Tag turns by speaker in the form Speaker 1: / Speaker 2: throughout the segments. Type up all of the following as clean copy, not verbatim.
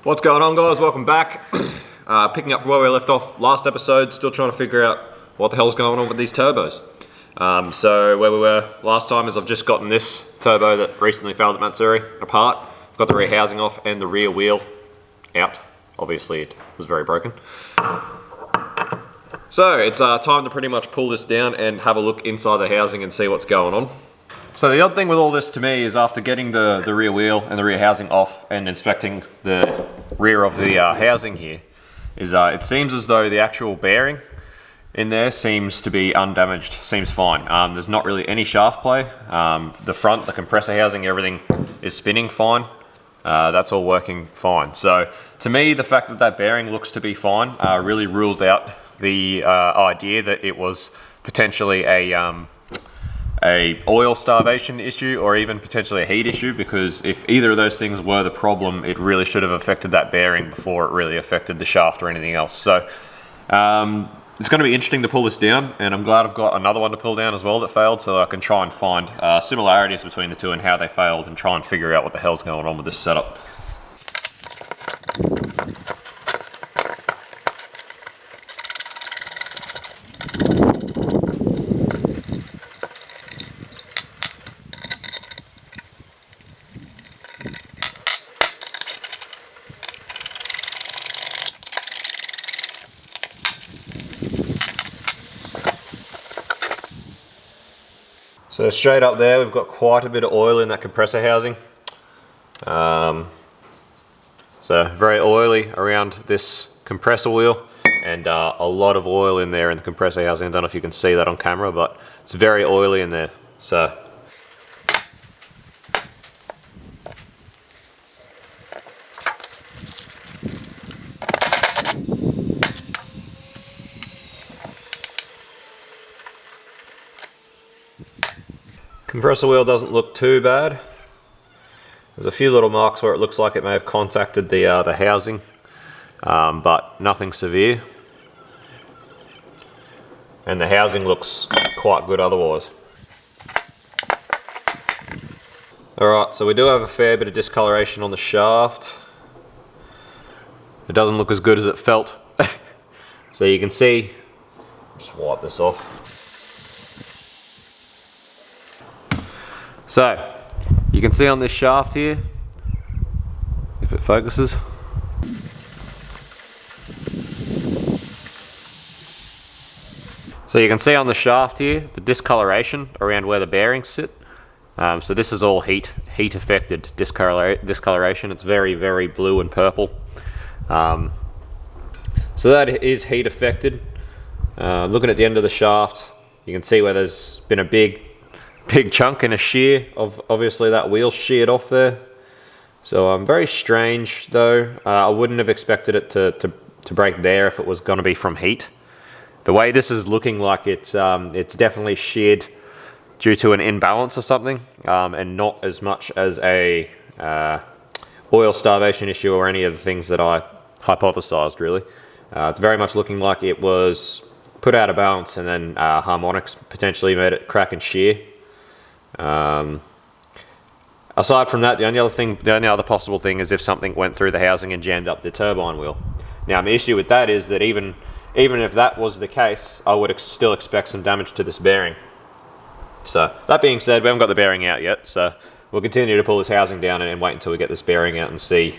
Speaker 1: What's going on, guys? Welcome back. Picking up from where we left off last episode, still trying to figure out what the hell's going on with these turbos. So where we were last time is I've just gotten this turbo that recently failed at Matsuri apart. Got the rear housing off and the rear wheel out. Obviously it was very broken. So it's time to pretty much pull this down and have a look inside the housing and see what's going on. So the odd thing with all this to me is after getting the rear wheel and the rear housing off and inspecting the rear of the housing here, is it seems as though the actual bearing in there seems to be undamaged, seems fine. There's not really any shaft play. The front, the compressor housing, everything is spinning fine. That's all working fine. So to me, the fact that that bearing looks to be fine really rules out the idea that it was potentially a oil starvation issue or even potentially a heat issue, because if either of those things were the problem, it really should have affected that bearing before it really affected the shaft or anything else. So it's going to be interesting to pull this down, and I'm glad I've got another one to pull down as well that failed, so I can try and find similarities between the two and how they failed and try and figure out what the hell's going on with this setup. So straight up there, we've got quite a bit of oil in that compressor housing. So very oily around this compressor wheel, and a lot of oil in there in the compressor housing. I don't know if you can see that on camera, but it's very oily in there. So compressor wheel doesn't look too bad. There's a few little marks where it looks like it may have contacted the housing, but nothing severe. And the housing looks quite good otherwise. Alright, so we do have a fair bit of discoloration on the shaft. It doesn't look as good as it felt. So you can see, just wipe this off. So, you can see on this shaft here, if it focuses. So you can see on the shaft here, the discoloration around where the bearings sit. So this is all heat affected discoloration. It's very, very blue and purple. So that is heat affected. Looking at the end of the shaft, you can see where there's been a big chunk and a shear of, obviously that wheel sheared off there. So very strange though. I wouldn't have expected it to break there if it was going to be from heat. The way this is looking like it's definitely sheared due to an imbalance or something, and not as much as a oil starvation issue or any of the things that I hypothesized really. It's very much looking like it was put out of balance, and then harmonics potentially made it crack and shear. Aside from that, the only other possible thing is if something went through the housing and jammed up the turbine wheel. Now, my issue with that is that even if that was the case, I would still expect some damage to this bearing. So that being said, we haven't got the bearing out yet, so we'll continue to pull this housing down and wait until we get this bearing out and see.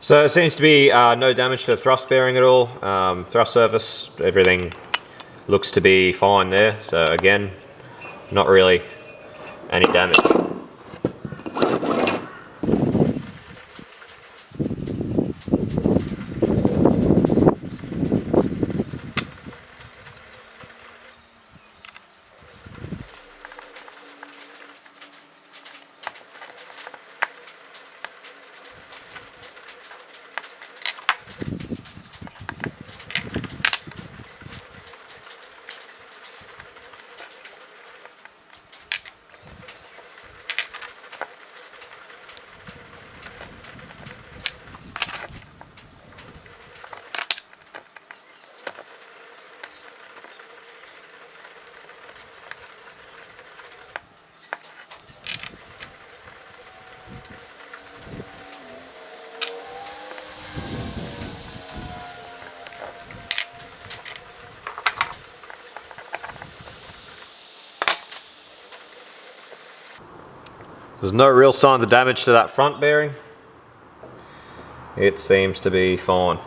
Speaker 1: So it seems to be no damage to the thrust bearing at all. Thrust surface, everything looks to be fine there. So again, not really any damage. There's no real signs of damage to that front bearing. It seems to be fine.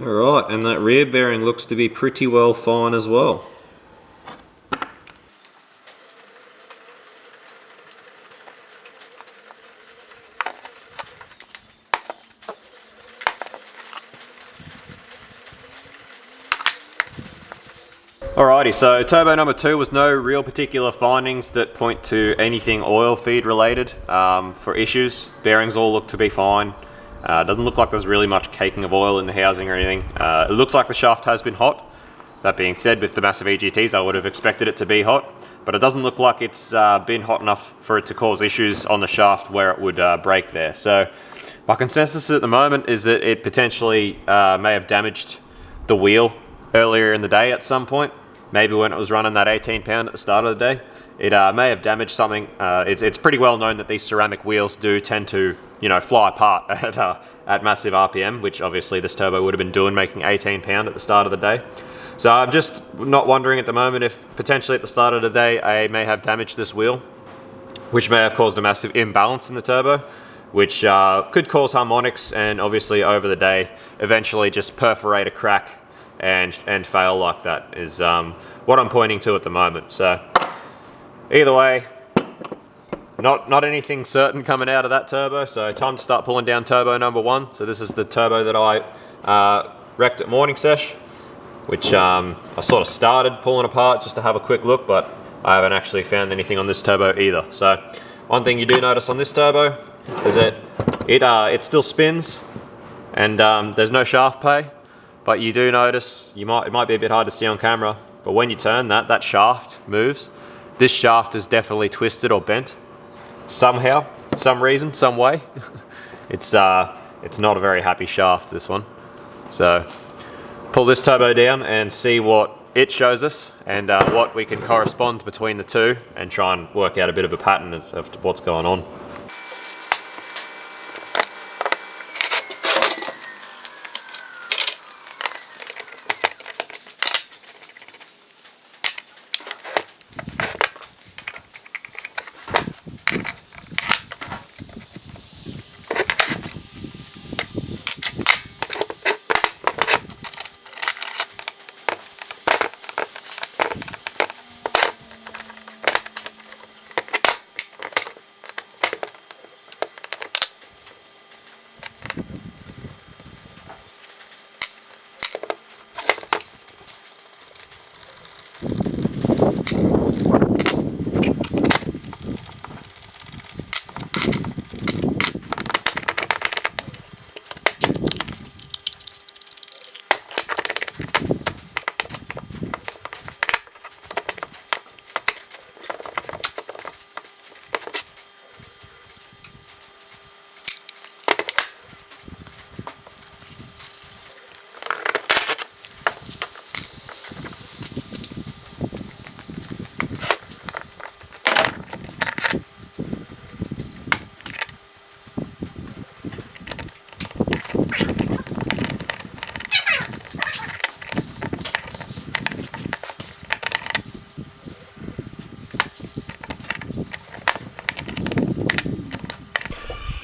Speaker 1: Alright, and that rear bearing looks to be pretty well fine as well. Alrighty, so turbo number 2 was no real particular findings that point to anything oil feed related for issues. Bearings all look to be fine. Doesn't look like there's really much caking of oil in the housing or anything. It looks like the shaft has been hot. That being said, with the massive EGTs, I would have expected it to be hot, but it doesn't look like it's been hot enough for it to cause issues on the shaft where it would break there. So my consensus at the moment is that it potentially may have damaged the wheel earlier in the day at some point. Maybe when it was running that 18 pound at the start of the day. It may have damaged something. It's pretty well known that these ceramic wheels do tend to, fly apart at massive RPM, which obviously this turbo would have been doing, making 18 pound at the start of the day. So I'm just not wondering at the moment if potentially at the start of the day I may have damaged this wheel, which may have caused a massive imbalance in the turbo, which could cause harmonics and obviously over the day eventually just perforate a crack and fail like that is what I'm pointing to at the moment. So either way, not anything certain coming out of that turbo, so time to start pulling down turbo number 1. So this is the turbo that I wrecked at morning sesh, which I sort of started pulling apart just to have a quick look, but I haven't actually found anything on this turbo either. So one thing you do notice on this turbo is that it still spins and there's no shaft pay, but you do notice, it might be a bit hard to see on camera, but when you turn that shaft moves. This shaft is definitely twisted or bent somehow, some reason, some way. It's not a very happy shaft, this one. So pull this turbo down and see what it shows us and what we can correspond between the two and try and work out a bit of a pattern of what's going on.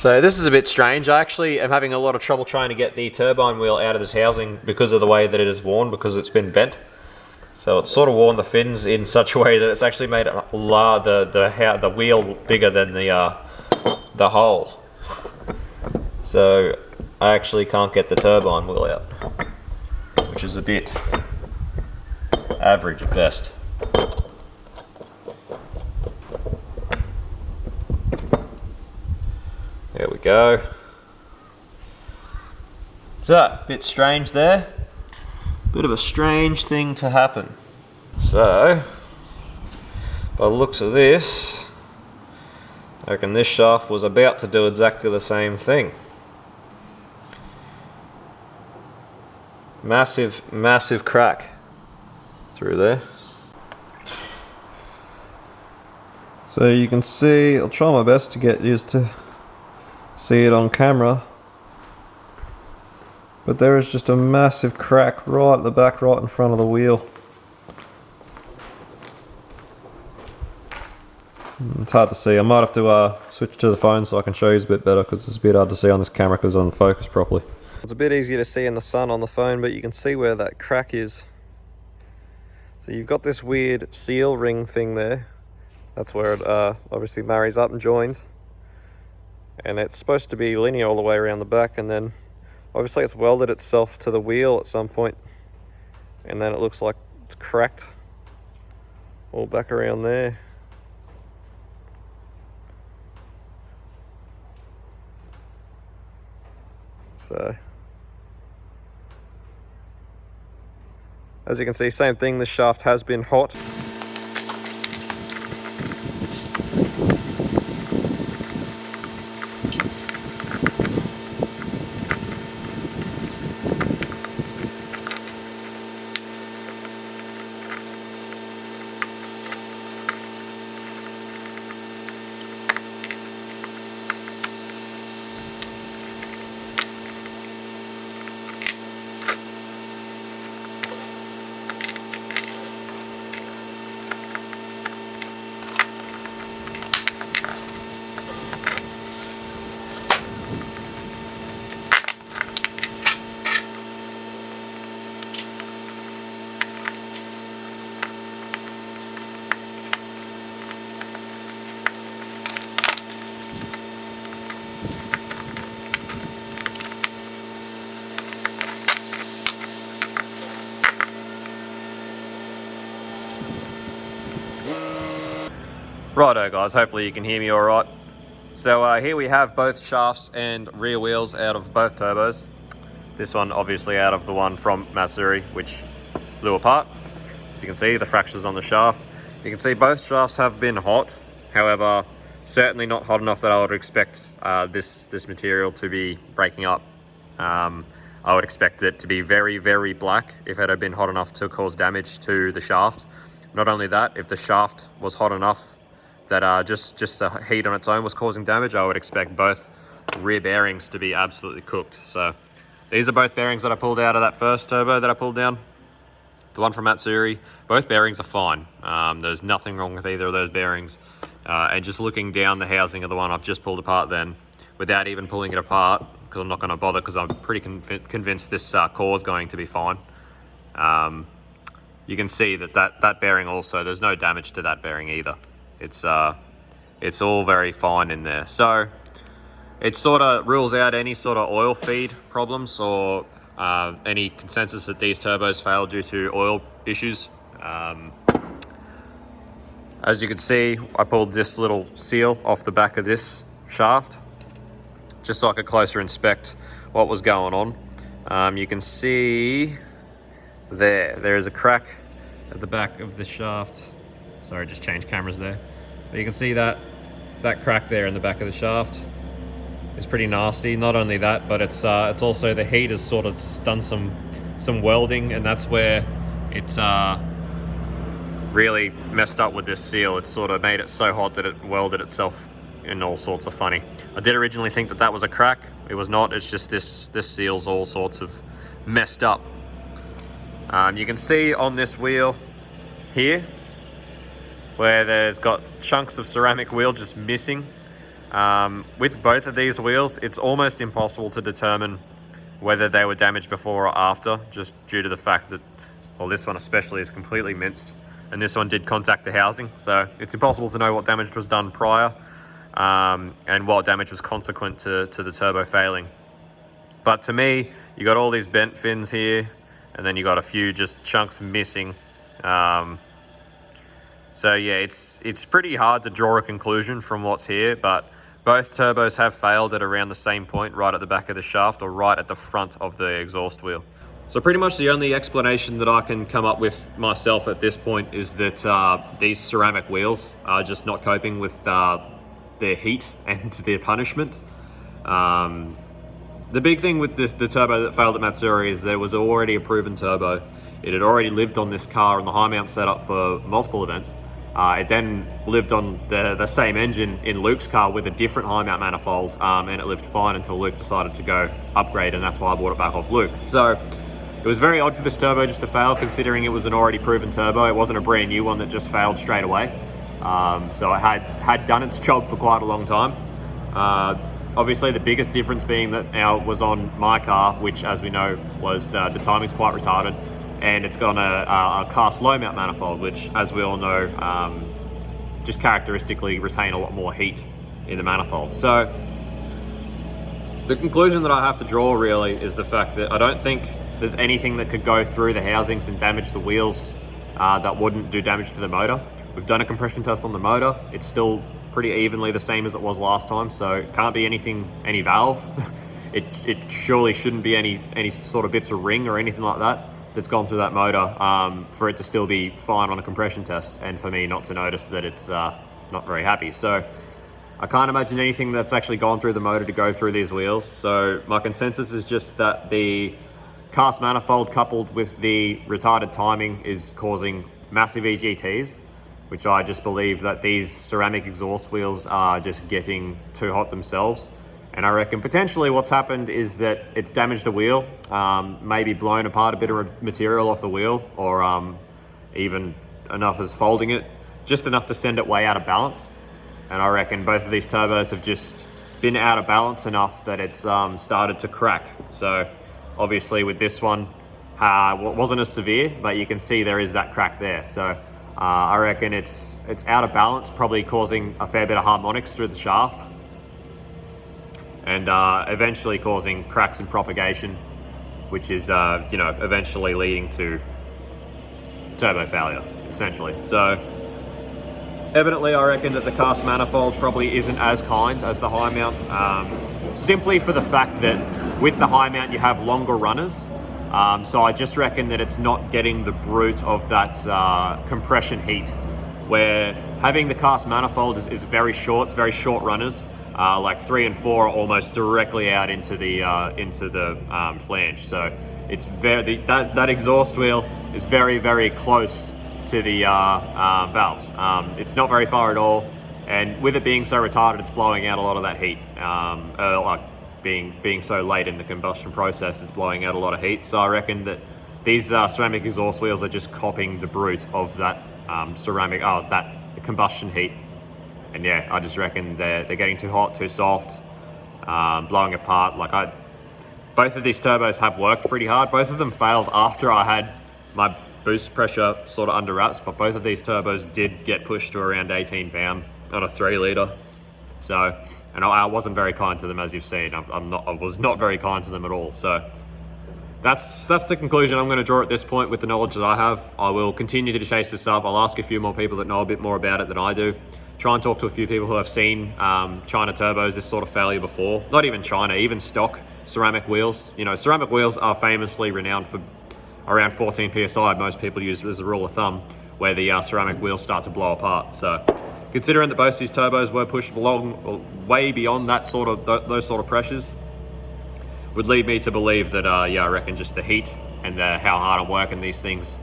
Speaker 1: So this is a bit strange. I actually am having a lot of trouble trying to get the turbine wheel out of this housing because of the way that it is worn, because it's been bent. So it's sort of worn the fins in such a way that it's actually made the wheel bigger than the hole. So I actually can't get the turbine wheel out, which is a bit average at best. There we go. So, a bit strange there. Bit of a strange thing to happen. So, by the looks of this, I reckon this shaft was about to do exactly the same thing. Massive, massive crack through there. So you can see, I'll try my best to get you to see it on camera, but there is just a massive crack right at the back, right in front of the wheel. It's hard to see. I might have to switch to the phone so I can show you a bit better, because it's a bit hard to see on this camera because it doesn't focus properly. It's a bit easier to see in the sun on the phone, but you can see where that crack is. So you've got this weird seal ring thing there. That's where it obviously marries up and joins. And it's supposed to be linear all the way around the back, and then obviously it's welded itself to the wheel at some point, and then it looks like it's cracked all back around there. So as you can see, same thing, this shaft has been hot. Righto guys, hopefully you can hear me alright. So here we have both shafts and rear wheels out of both turbos. This one obviously out of the one from Matsuri, which blew apart. As you can see, the fractures on the shaft. You can see both shafts have been hot, however, certainly not hot enough that I would expect this material to be breaking up. I would expect it to be very, very black if it had been hot enough to cause damage to the shaft. Not only that, if the shaft was hot enough that just the heat on its own was causing damage, I would expect both rear bearings to be absolutely cooked. So these are both bearings that I pulled out of that first turbo that I pulled down. The one from Matsuri, both bearings are fine. There's nothing wrong with either of those bearings. And just looking down the housing of the one I've just pulled apart then, without even pulling it apart, because I'm not going to bother, because I'm pretty convinced this core is going to be fine. You can see that bearing also, there's no damage to that bearing either. It's all very fine in there. So it sort of rules out any sort of oil feed problems or any consensus that these turbos failed due to oil issues. As you can see, I pulled this little seal off the back of this shaft just so I could closer inspect what was going on. You can see there is a crack at the back of the shaft. Sorry, just changed cameras there. But you can see that crack there in the back of the shaft is pretty nasty. Not only that, but it's also the heat has sort of done some welding, and that's where it's really messed up with this seal. It's sort of made it so hot that it welded itself in all sorts of funny. I did originally think that was a crack. It was not. It's just this seal's all sorts of messed up. You can see on this wheel here where there's got chunks of ceramic wheel just missing. With both of these wheels, it's almost impossible to determine whether they were damaged before or after, just due to the fact that, well, this one especially is completely minced, and this one did contact the housing, so it's impossible to know what damage was done prior and what damage was consequent to the turbo failing. But to me, you got all these bent fins here, and then you got a few just chunks missing. So yeah, it's pretty hard to draw a conclusion from what's here, but both turbos have failed at around the same point, right at the back of the shaft or right at the front of the exhaust wheel. So pretty much the only explanation that I can come up with myself at this point is that these ceramic wheels are just not coping with their heat and their punishment. The big thing with the turbo that failed at Matsuri is there was already a proven turbo. It had already lived on this car on the high mount setup for multiple events. It then lived on the same engine in Luke's car with a different high mount manifold, and it lived fine until Luke decided to go upgrade, and that's why I bought it back off Luke. So it was very odd for this turbo just to fail, considering it was an already proven turbo. It wasn't a brand new one that just failed straight away. So it had done its job for quite a long time. Obviously, the biggest difference being that now it was on my car, which, as we know, was the timing's quite retarded. And it's got a cast low mount manifold, which, as we all know, just characteristically retain a lot more heat in the manifold. So the conclusion that I have to draw really is the fact that I don't think there's anything that could go through the housings and damage the wheels that wouldn't do damage to the motor. We've done a compression test on the motor. It's still pretty evenly the same as it was last time, so it can't be any valve. It surely shouldn't be any sort of bits of ring or anything like that that's gone through that motor for it to still be fine on a compression test, and for me not to notice that it's not very happy. So I can't imagine anything that's actually gone through the motor to go through these wheels. So my consensus is just that the cast manifold coupled with the retarded timing is causing massive EGTs, which I just believe that these ceramic exhaust wheels are just getting too hot themselves. And I reckon potentially what's happened is that it's damaged a wheel, maybe blown apart a bit of material off the wheel, or even enough as folding it, just enough to send it way out of balance. And I reckon both of these turbos have just been out of balance enough that it's started to crack. So obviously with this one, wasn't as severe, but you can see there is that crack there. So I reckon it's out of balance, probably causing a fair bit of harmonics through the shaft, and eventually causing cracks and propagation, which is eventually leading to turbo failure, essentially. So evidently I reckon that the cast manifold probably isn't as kind as the high mount, simply for the fact that with the high mount you have longer runners. So I just reckon that it's not getting the brute of that compression heat, where having the cast manifold is very short. It's very short runners, like 3 and 4 are almost directly out into the flange. So it's that exhaust wheel is very, very close to the valves. It's not very far at all, and with it being so retarded, it's blowing out a lot of that heat. Being so late in the combustion process, it's blowing out a lot of heat. So I reckon that these ceramic exhaust wheels are just copying the brute of that that combustion heat. And yeah, I just reckon they're getting too hot, too soft, blowing apart. Both of these turbos have worked pretty hard. Both of them failed after I had my boost pressure sort of under wraps, but both of these turbos did get pushed to around 18 pound on a 3 litre. So, and I wasn't very kind to them, as you've seen. I was not very kind to them at all. So that's the conclusion I'm going to draw at this point with the knowledge that I have. I will continue to chase this up. I'll ask a few more people that know a bit more about it than I do. Try and talk to a few people who have seen China turbos, this sort of failure before. Not even China, even stock ceramic wheels. You know, ceramic wheels are famously renowned for around 14 PSI. Most people use as a rule of thumb, where the ceramic wheels start to blow apart. So considering that both these turbos were pushed along way beyond that sort of those sort of pressures, would lead me to believe that I reckon just the heat and how hard I'm working these things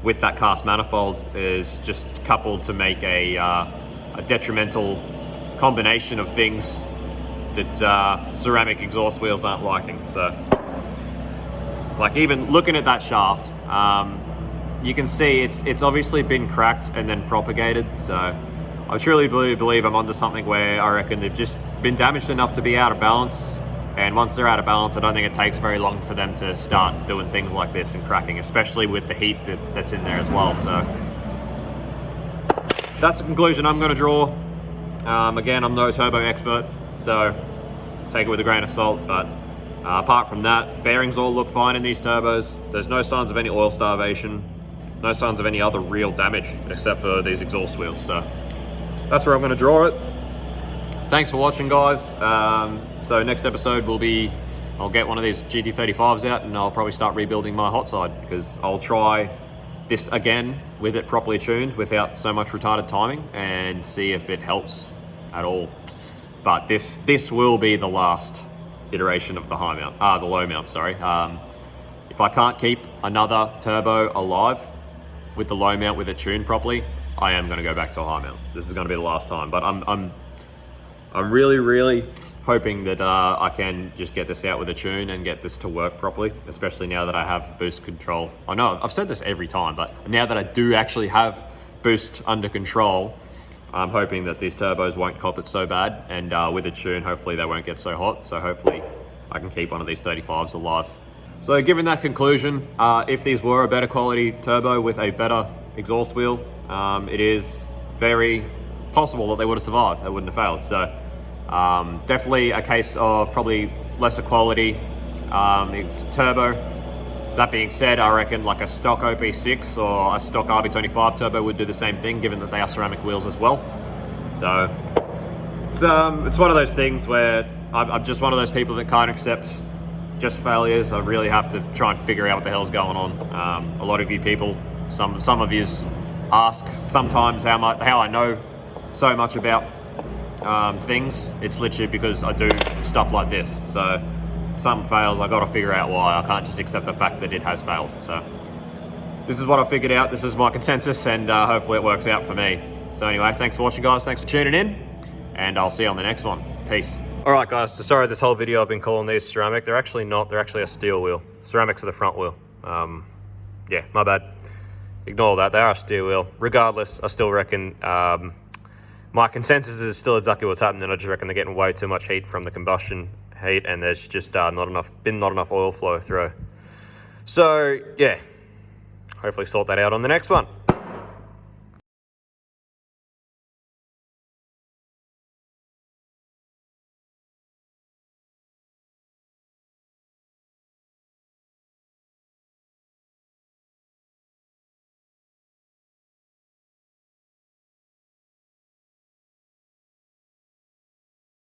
Speaker 1: with that cast manifold is just coupled to make a detrimental combination of things that ceramic exhaust wheels aren't liking. So, like, even looking at that shaft, you can see it's obviously been cracked and then propagated. So I truly believe I'm onto something where I reckon they've just been damaged enough to be out of balance. And once they're out of balance, I don't think it takes very long for them to start doing things like this and cracking, especially with the heat that's in there as well. So that's the conclusion I'm going to draw. Again, I'm no turbo expert, so take it with a grain of salt. But apart from that, bearings all look fine in these turbos. There's no signs of any oil starvation, no signs of any other real damage except for these exhaust wheels. So that's where I'm going to draw it. Thanks for watching, guys. So next episode will be, I'll get one of these GT35s out and I'll probably start rebuilding my hot side, because I'll try this again with it properly tuned without so much retarded timing and see if it helps at all. But this will be the last iteration of the high mount, the low mount, sorry. If I can't keep another turbo alive with the low mount with it tuned properly, I am going to go back to a high mount. This is going to be the last time, but I'm really hoping that I can just get this out with a tune and get this to work properly, especially now that I have boost control. I know I've said this every time, but now that I do actually have boost under control, I'm hoping that these turbos won't cop it so bad, and with a tune, hopefully they won't get so hot. So hopefully I can keep one of these 35s alive. So given that conclusion, if these were a better quality turbo with a better exhaust wheel, it is very possible that they would have survived, they wouldn't have failed. So definitely a case of probably lesser quality turbo. That being said, I reckon like a stock OP6 or a stock RB25 turbo would do the same thing, given that they are ceramic wheels as well. So it's one of those things where I'm just one of those people that can't accept just failures. I really have to try and figure out what the hell's going on. A lot of you people, some of you ask sometimes how I know so much about things. It's literally because I do stuff like this. So if something fails, I got to figure out why. I can't just accept the fact that it has failed. So this is what I figured out. This is my consensus, and hopefully it works out for me. So anyway, thanks for watching, guys. Thanks for tuning in, and I'll see you on the next one. Peace. All right, guys. So sorry, this whole video I've been calling these ceramic. They're actually not. They're actually a steel wheel. Ceramics are the front wheel. Yeah, my bad. Ignore that. They are a steel wheel. Regardless, I still reckon my consensus is still exactly what's happening. I just reckon they're getting way too much heat from the combustion heat, and there's just not enough oil flow through. So yeah, hopefully sort that out on the next one.